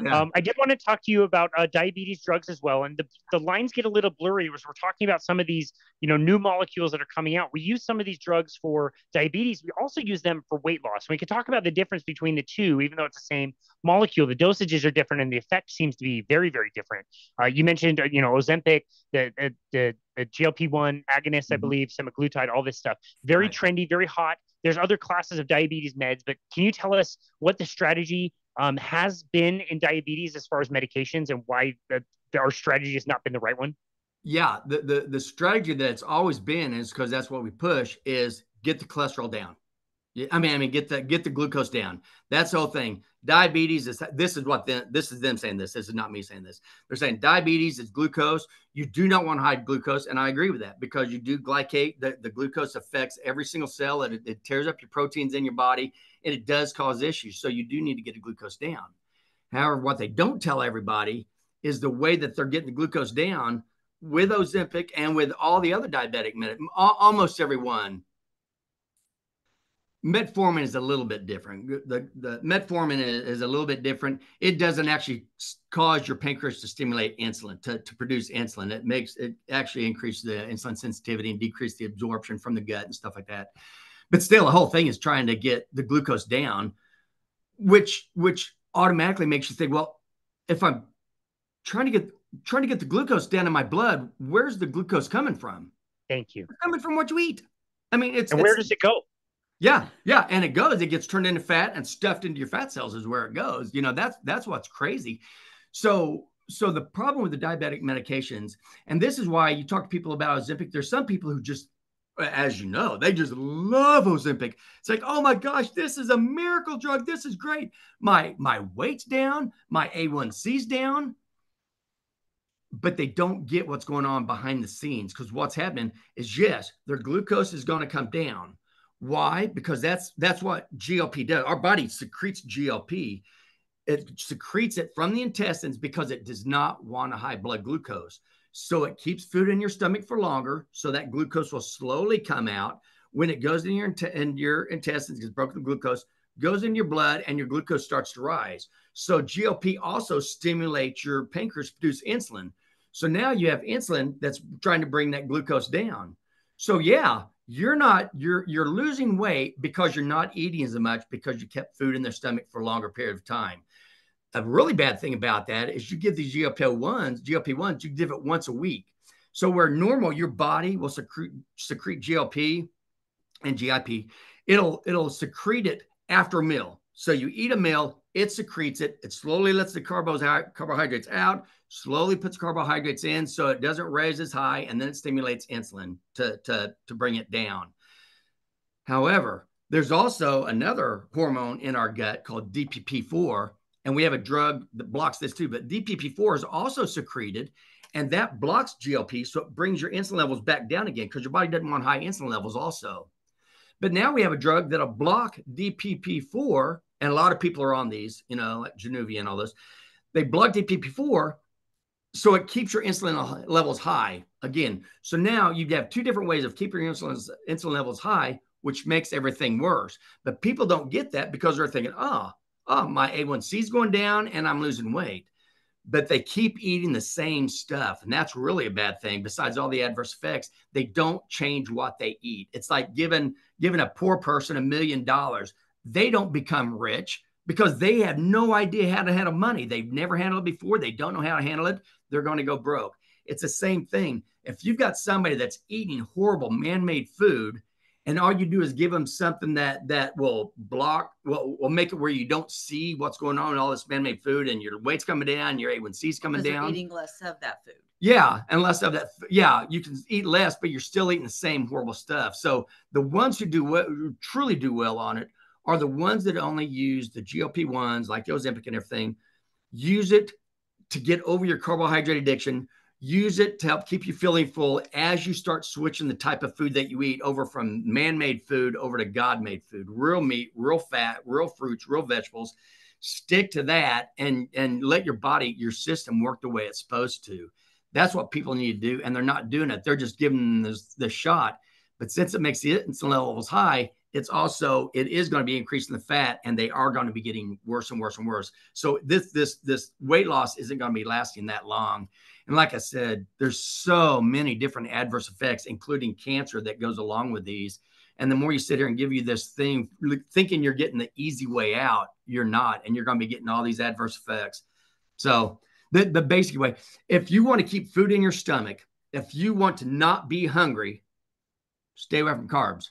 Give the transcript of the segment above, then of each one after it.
Yeah. I did want to talk to you about diabetes drugs as well, and the lines get a little blurry as we're talking about some of these, new molecules that are coming out. We use some of these drugs for diabetes. We also use them for weight loss. We can talk about the difference between the two, even though it's the same molecule. The dosages are different, and the effect seems to be very, very different. You mentioned, Ozempic, the GLP1 agonist, I Mhm. believe, semaglutide, all this stuff. Very Right. trendy, very hot. There's other classes of diabetes meds, but can you tell us what the strategy has been in diabetes as far as medications and why our strategy has not been the right one? Yeah. The strategy that's always been is because that's what we push is get the cholesterol down. Yeah, I mean, get the glucose down. That's the whole thing. Diabetes is this is them saying this. This is not me saying this. They're saying diabetes is glucose. You do not want high glucose, and I agree with that because you do glycate. The glucose affects every single cell, and it tears up your proteins in your body, and it does cause issues. So you do need to get the glucose down. However, what they don't tell everybody is the way that they're getting the glucose down with Ozempic and with all the other diabetic medicine. Almost everyone metformin is a little bit different. The metformin is a little bit different. It doesn't actually cause your pancreas to stimulate insulin, to produce insulin. It actually increases the insulin sensitivity and decrease the absorption from the gut and stuff like that. But still, the whole thing is trying to get the glucose down, which automatically makes you think, well, if I'm trying to get the glucose down in my blood, where's the glucose coming from? Thank you. It's coming from what you eat. I mean, And where does it go? yeah, yeah, and it gets turned into fat and stuffed into your fat cells is where it goes. That's what's crazy. So the problem with the diabetic medications, and this is why you talk to people about Ozempic. There's some people who just, as you know, they just love Ozempic. It's like, oh my gosh, this is a miracle drug. This is great. My weight's down, my A1C's down, but they don't get what's going on behind the scenes because what's happening is yes, their glucose is going to come down. Why? Because that's what GLP does. Our body secretes GLP. It secretes it from the intestines because it does not want a high blood glucose. So it keeps food in your stomach for longer, so that glucose will slowly come out. When it goes in your intestines, gets broken glucose, goes in your blood, and your glucose starts to rise. So GLP also stimulates your pancreas to produce insulin. So now you have insulin that's trying to bring that glucose down. So yeah, you're losing weight because you're not eating as much because you kept food in the stomach for a longer period of time. A really bad thing about that is you give these GLP1s, you give it once a week. So where normal your body will secrete GLP and GIP, it'll secrete it after a meal. So you eat a meal, it secretes it. It slowly lets the carbohydrates out, slowly puts carbohydrates in so it doesn't raise as high, and then it stimulates insulin to bring it down. However, there's also another hormone in our gut called DPP4, and we have a drug that blocks this too. But DPP4 is also secreted, and that blocks GLP, so it brings your insulin levels back down again because your body doesn't want high insulin levels also. But now we have a drug that'll block DPP4, and a lot of people are on these, like Januvia and all this. They block DPP4, so it keeps your insulin levels high again. So now you have two different ways of keeping your insulin levels high, which makes everything worse. But people don't get that because they're thinking, my A1C is going down and I'm losing weight. But they keep eating the same stuff. And that's really a bad thing. Besides all the adverse effects, they don't change what they eat. It's like giving a poor person $1,000,000. They don't become rich because they have no idea how to handle money. They've never handled it before. They don't know how to handle it. They're going to go broke. It's the same thing. If you've got somebody that's eating horrible man-made food, and all you do is give them something that will make it where you don't see what's going on in all this man-made food, and your weight's coming down, your A1C's coming down. Eating less of that food. Yeah, and less of that. Yeah, you can eat less, but you're still eating the same horrible stuff. So the ones who truly do well on it are the ones that only use the GLP-1s, like Ozempic and everything, use it to get over your carbohydrate addiction, use it to help keep you feeling full as you start switching the type of food that you eat over from man-made food over to God-made food, real meat, real fat, real fruits, real vegetables. Stick to that and let your system work the way it's supposed to. That's what people need to do, and they're not doing it. They're just giving them the shot. But since it makes the insulin levels high, it is going to be increasing the fat, and they are going to be getting worse and worse and worse. So this weight loss isn't going to be lasting that long. And like I said, there's so many different adverse effects, including cancer, that goes along with these. And the more you sit here and give you this thing, thinking you're getting the easy way out, you're not, and you're going to be getting all these adverse effects. So the basic way, if you want to keep food in your stomach, if you want to not be hungry, stay away from carbs.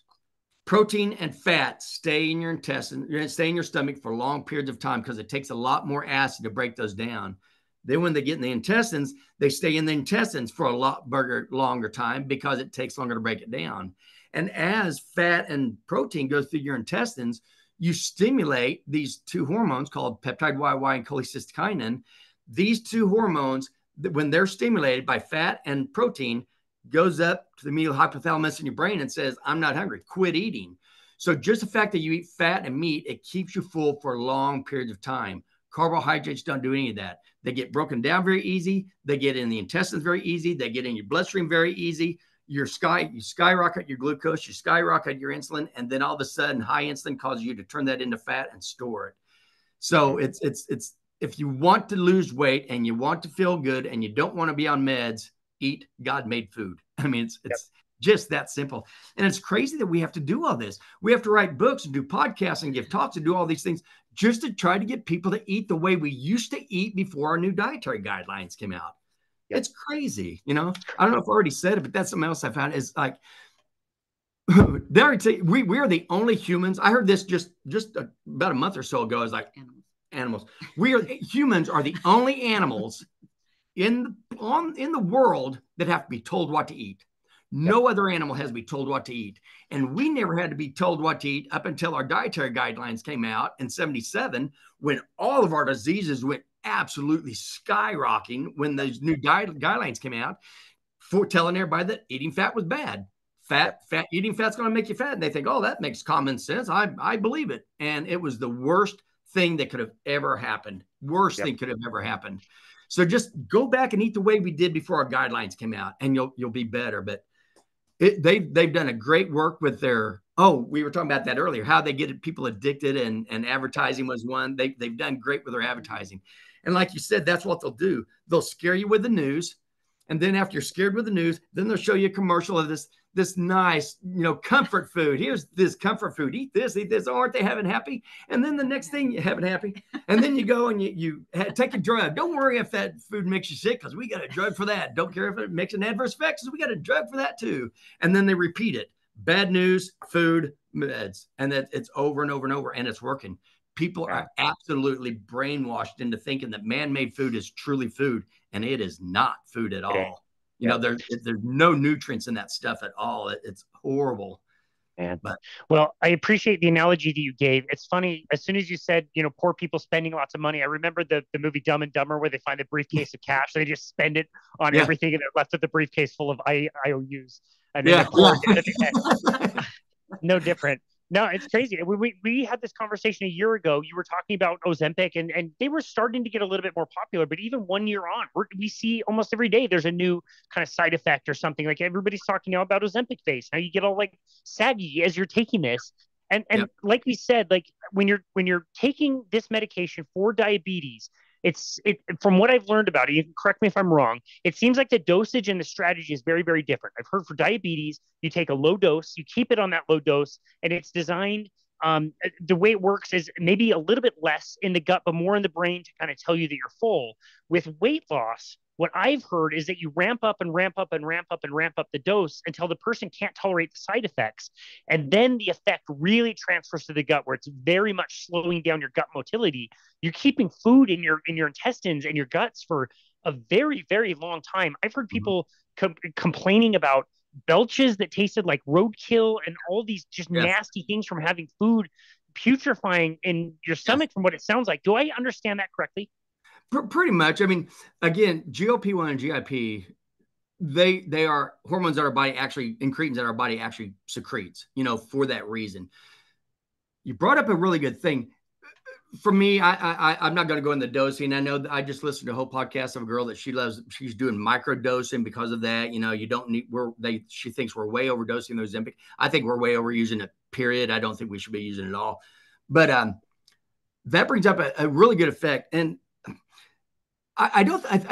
Protein and fat stay in your intestine, stay in your stomach for long periods of time, because it takes a lot more acid to break those down. Then when they get in the intestines, they stay in the intestines for a lot longer time, because it takes longer to break it down. And as fat and protein go through your intestines, you stimulate these two hormones called peptide YY and cholecystokinin. These two hormones, when they're stimulated by fat and protein, goes up to the medial hypothalamus in your brain and says, I'm not hungry, quit eating. So just the fact that you eat fat and meat, it keeps you full for long periods of time. Carbohydrates don't do any of that. They get broken down very easy. They get in the intestines very easy. They get in your bloodstream very easy. You skyrocket your glucose, you skyrocket your insulin, and then all of a sudden high insulin causes you to turn that into fat and store it. So it's if you want to lose weight and you want to feel good and you don't want to be on meds, eat God-made food. I mean, it's just that simple. And it's crazy that we have to do all this. We have to write books and do podcasts and give talks and do all these things just to try to get people to eat the way we used to eat before our new dietary guidelines came out. Yep. It's crazy. You know, I don't know if I already said it, but that's something else I found is like, we are the only humans. I heard this just about a month or so ago. I was like, animals. Humans are the only animals in the world that have to be told what to eat. No other animal has to be told what to eat. And we never had to be told what to eat up until our dietary guidelines came out in 1977, when all of our diseases went absolutely skyrocketing when those new guidelines came out, for telling everybody that eating fat was bad. Eating fat's going to make you fat. And they think, oh, that makes common sense. I believe it. And it was the worst thing that could have ever happened. Worst thing could have ever happened. So just go back and eat the way we did before our guidelines came out, and you'll be better. But they've done a great work with their, we were talking about that earlier, how they get people addicted, and advertising was one. They've done great with their advertising. And like you said, that's what they'll do. They'll scare you with the news. And then after you're scared with the news, then they'll show you a commercial of this nice, comfort food. Here's this comfort food. Eat this. Oh, aren't they having happy? And then the next thing, you having happy. And then you go and you take a drug. Don't worry if that food makes you sick, because we got a drug for that. Don't care if it makes an adverse effect, because we got a drug for that too. And then they repeat it. Bad news, food, meds. And that it's over and over and over, and it's working. People are absolutely brainwashed into thinking that man-made food is truly food, and it is not food at all. There's no nutrients in that stuff at all. It's horrible. Well, I appreciate the analogy that you gave. It's funny, as soon as you said, poor people spending lots of money, I remember the movie Dumb and Dumber, where they find a briefcase of cash. They just spend it on everything, and they're left with the briefcase full of IOUs. And then no different. No, it's crazy. We had this conversation a year ago. You were talking about Ozempic, and they were starting to get a little bit more popular. But even 1 year on, we see almost every day there's a new kind of side effect or something. Like, everybody's talking now about Ozempic face. Now you get all like saggy as you're taking this. And like we said, like when you're taking this medication for diabetes, from what I've learned about it, you can correct me if I'm wrong, it seems like the dosage and the strategy is very, very different. I've heard for diabetes, you take a low dose, you keep it on that low dose, and it's designed, the way it works is maybe a little bit less in the gut, but more in the brain to kind of tell you that you're full. With weight loss, what I've heard is that you ramp up and ramp up and ramp up and ramp up the dose until the person can't tolerate the side effects. And then the effect really transfers to the gut, where it's very much slowing down your gut motility. You're keeping food in your intestines and your guts for a very, very long time. I've heard people complaining about belches that tasted like roadkill and all these just nasty things from having food putrefying in your stomach, from what it sounds like. Do I understand that correctly? Pretty much. I mean, again, GLP1 and GIP, they are hormones that our body actually, incretins that our body actually secretes, for that reason. You brought up a really good thing. For me, I'm not going to go into dosing. I know that I just listened to a whole podcast of a girl that she's doing microdosing because of that. You don't need, she thinks we're way overdosing those Ozempic. I think we're way overusing it period. I don't think we should be using it at all. But that brings up a really good effect. And I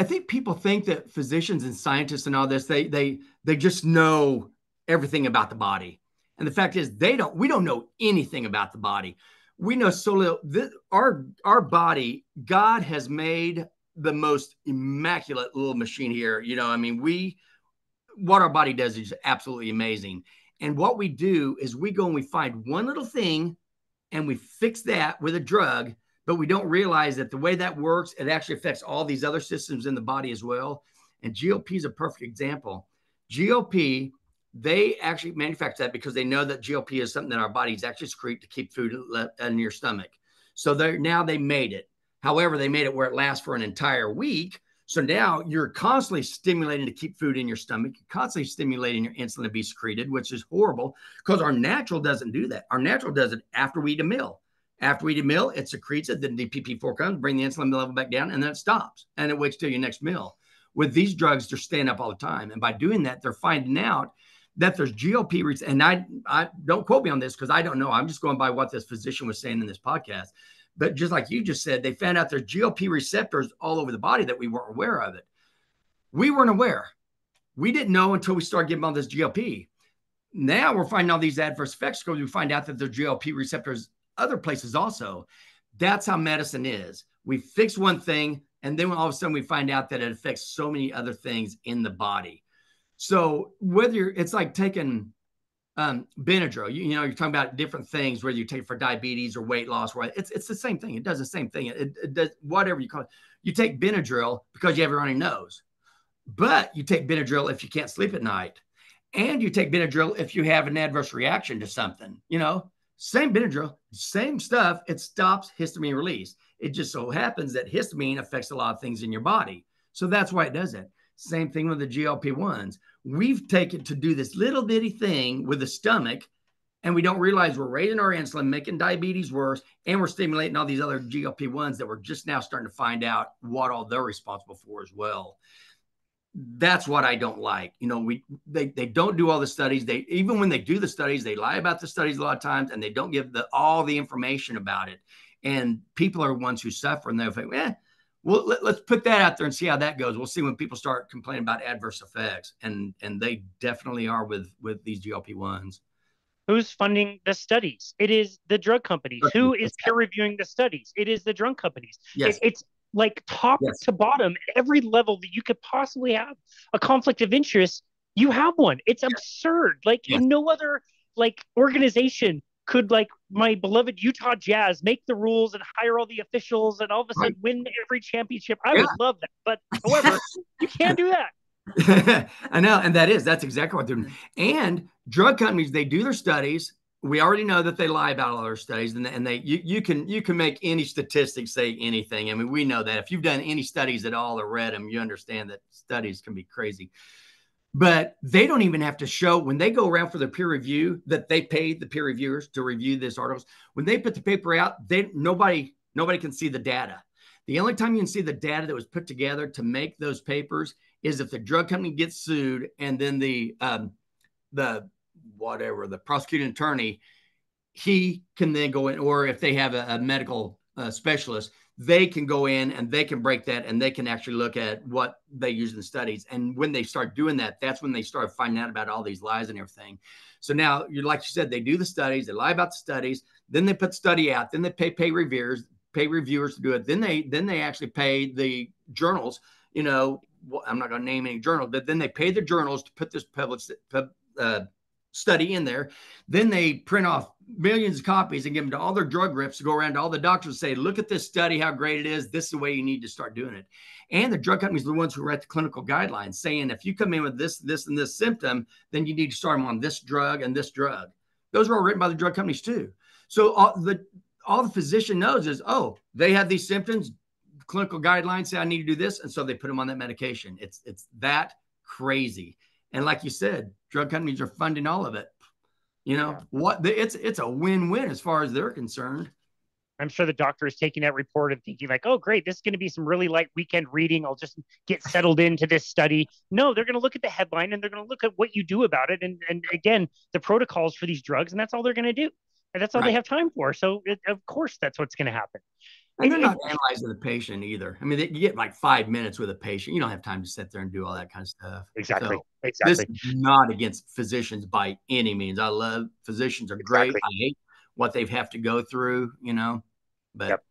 think people think that physicians and scientists and all this, they just know everything about the body. And the fact is we don't know anything about the body. We know so little. Our body, God has made the most immaculate little machine here. I mean, what our body does is absolutely amazing. And what we do is we go and we find one little thing and we fix that with a drug, but we don't realize that the way that works, it actually affects all these other systems in the body as well. And GLP is a perfect example. GLP, they actually manufacture that because they know that GLP is something that our bodies actually secrete to keep food in your stomach. So they made it. However, they made it where it lasts for an entire week. So now you're constantly stimulating to keep food in your stomach. You're constantly stimulating your insulin to be secreted, which is horrible because our natural doesn't do that. Our natural does it after we eat a meal. After we eat a meal, it secretes it. Then DPP-4 comes, bring the insulin level back down, and then it stops. And it waits till your next meal. With these drugs, they're staying up all the time. And by doing that, they're finding out that there's GLP, and I don't quote me on this because I don't know. I'm just going by what this physician was saying in this podcast. But just like you just said, they found out there's GLP receptors all over the body that we weren't aware of it. We weren't aware. We didn't know until we started getting on this GLP. Now we're finding all these adverse effects because we find out that there's GLP receptors other places also. That's how medicine is. We fix one thing, and then all of a sudden we find out that it affects so many other things in the body. So it's like taking Benadryl, you're talking about different things, whether you take for diabetes or weight loss, right? It's the same thing. It does the same thing. It does whatever you call it. You take Benadryl because you have a runny nose, but you take Benadryl if you can't sleep at night, and you take Benadryl if you have an adverse reaction to something. Same Benadryl, same stuff. It stops histamine release. It just so happens that histamine affects a lot of things in your body, so that's why it does it. Same thing with the GLP-1s. We've taken to do this little bitty thing with the stomach, and we don't realize we're raising our insulin, making diabetes worse, and we're stimulating all these other GLP-1s that we're just now starting to find out what all they're responsible for as well. That's what I don't like. They don't do all the studies. Even when they do the studies, they lie about the studies a lot of times, and they don't give all the information about it. And people are the ones who suffer, and they'll think, well, let's put that out there and see how that goes. We'll see when people start complaining about adverse effects, and they definitely are with these GLP-1s. Who's funding the studies? It is the drug companies. Who is peer reviewing the studies? It is the drug companies. Yes. It's like top to bottom, every level that you could possibly have a conflict of interest, you have one. It's absurd. Like in no other organization could my beloved Utah Jazz make the rules and hire all the officials and all of a sudden win every championship. I would love that. But however, you can't do that. I know. And that's exactly what they're doing. And drug companies, they do their studies. We already know that they lie about all their studies, and you can make any statistics say anything. I mean, we know that if you've done any studies at all or read them, you understand that studies can be crazy. But they don't even have to show when they go around for their peer review that they paid the peer reviewers to review this articles. When they put the paper out, nobody can see the data. The only time you can see the data that was put together to make those papers is if the drug company gets sued, and then the prosecuting attorney, he can then go in, or if they have a medical specialist, they can go in and they can break that, and they can actually look at what they use in the studies. And when they start doing that, that's when they start finding out about all these lies and everything. So now, like you said, they do the studies, they lie about the studies, then they put the study out, then they pay reviewers to do it. Then they actually pay the journals. I'm not going to name any journals, but then they pay the journals to put this published study in there. Then they print off millions of copies and give them to all their drug reps to go around to all the doctors and say, look at this study, how great it is. This is the way you need to start doing it. And the drug companies are the ones who write the clinical guidelines saying, if you come in with this, and this symptom, then you need to start them on this drug and this drug. Those are all written by the drug companies too. So all the physician knows is, they have these symptoms, clinical guidelines say I need to do this. And so they put them on that medication. It's that crazy. And like you said, drug companies are funding all of it. It's a win-win as far as they're concerned. I'm sure the doctor is taking that report and thinking like, oh, great, this is going to be some really light weekend reading. I'll just get settled into this study. No, they're going to look at the headline and they're going to look at what you do about it. And again, the protocols for these drugs, and that's all they're going to do. And that's all they Right. have time for. So of course, that's what's going to happen. And they're not analyzing the patient either. I mean, you get like 5 minutes with a patient. You don't have time to sit there and do all that kind of stuff. Exactly. So this Exactly. is not against physicians by any means. I love physicians are great. Exactly. I hate what they have to go through, but Yep.